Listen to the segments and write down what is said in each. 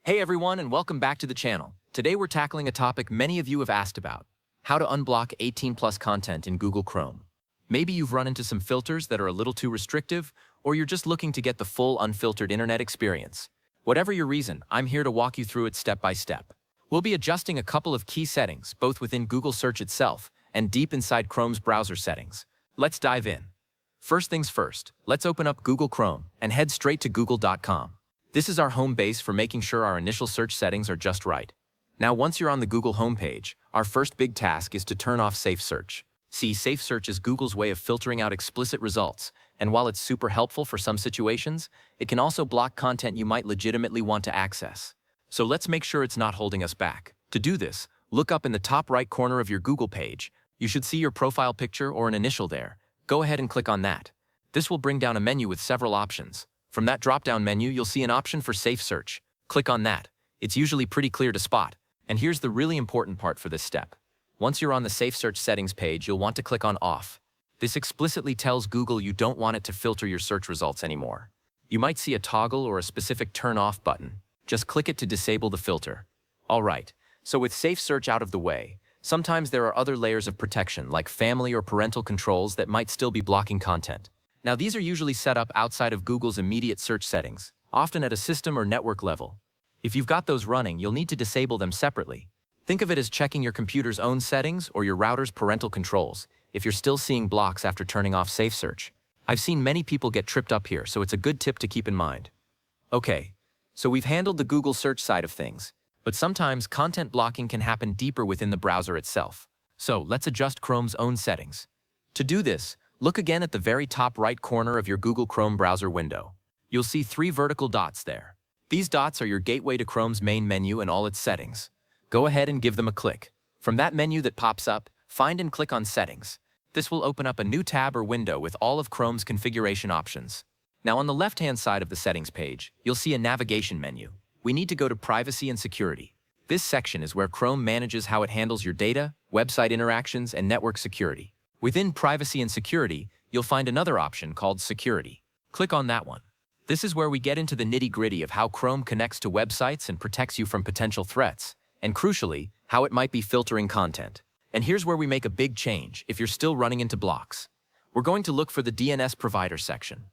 Hey everyone, and welcome back to the channel. Today we're tackling a topic many of you have asked about: how to unblock 18+ content in Google Chrome. Maybe you've run into some filters that are a little too restrictive, or you're just looking to get the full unfiltered internet experience. Whatever your reason, I'm here to walk you through it step by step. We'll be adjusting a couple of key settings, both within Google Search itself and deep inside Chrome's browser settings. Let's dive in. First things first, let's open up Google Chrome and head straight to google.com. This is our home base for making sure our initial search settings are just right. Now, once you're on the Google homepage, our first big task is to turn off SafeSearch. See, SafeSearch is Google's way of filtering out explicit results, and while it's super helpful for some situations, it can also block content you might legitimately want to access. So let's make sure it's not holding us back. To do this, look up in the top right corner of your Google page. You should see your profile picture or an initial there. Go ahead and click on that. This will bring down a menu with several options. From that drop-down menu, you'll see an option for SafeSearch. Click on that. It's usually pretty clear to spot. And here's the really important part for this step. Once you're on the SafeSearch settings page, you'll want to click on Off. This explicitly tells Google you don't want it to filter your search results anymore. You might see a toggle or a specific Turn Off button. Just click it to disable the filter. Alright, so with SafeSearch out of the way, sometimes there are other layers of protection like family or parental controls that might still be blocking content. Now, these are usually set up outside of Google's immediate search settings, often at a system or network level. If you've got those running, you'll need to disable them separately. Think of it as checking your computer's own settings or your router's parental controls if you're still seeing blocks after turning off SafeSearch. I've seen many people get tripped up here, so it's a good tip to keep in mind. Okay, so we've handled the Google search side of things, but sometimes content blocking can happen deeper within the browser itself. So let's adjust Chrome's own settings. To do this, look again at the very top right corner of your Google Chrome browser window. You'll see 3 vertical dots there. These dots are your gateway to Chrome's main menu and all its settings. Go ahead and give them a click. From that menu that pops up, find and click on Settings. This will open up a new tab or window with all of Chrome's configuration options. Now, on the left-hand side of the settings page, you'll see a navigation menu. We need to go to Privacy and Security. This section is where Chrome manages how it handles your data, website interactions, and network security. Within Privacy and Security, you'll find another option called Security. Click on that one. This is where we get into the nitty-gritty of how Chrome connects to websites and protects you from potential threats, and crucially, how it might be filtering content. And here's where we make a big change if you're still running into blocks. We're going to look for the DNS provider section.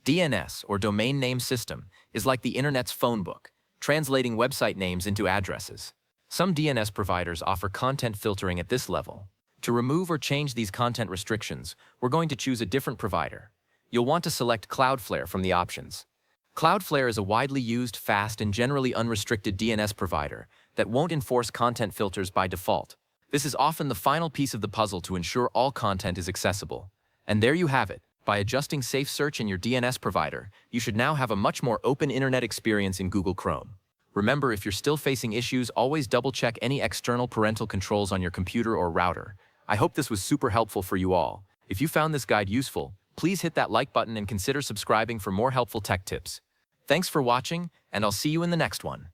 DNS, or Domain Name System, is like the internet's phone book, translating website names into addresses. Some DNS providers offer content filtering at this level. To remove or change these content restrictions, we're going to choose a different provider. You'll want to select Cloudflare from the options. Cloudflare is a widely used, fast, and generally unrestricted DNS provider that won't enforce content filters by default. This is often the final piece of the puzzle to ensure all content is accessible. And there you have it. By adjusting SafeSearch in your DNS provider, you should now have a much more open internet experience in Google Chrome. Remember, if you're still facing issues, always double-check any external parental controls on your computer or router. I hope this was super helpful for you all. If you found this guide useful, please hit that like button and consider subscribing for more helpful tech tips. Thanks for watching, and I'll see you in the next one.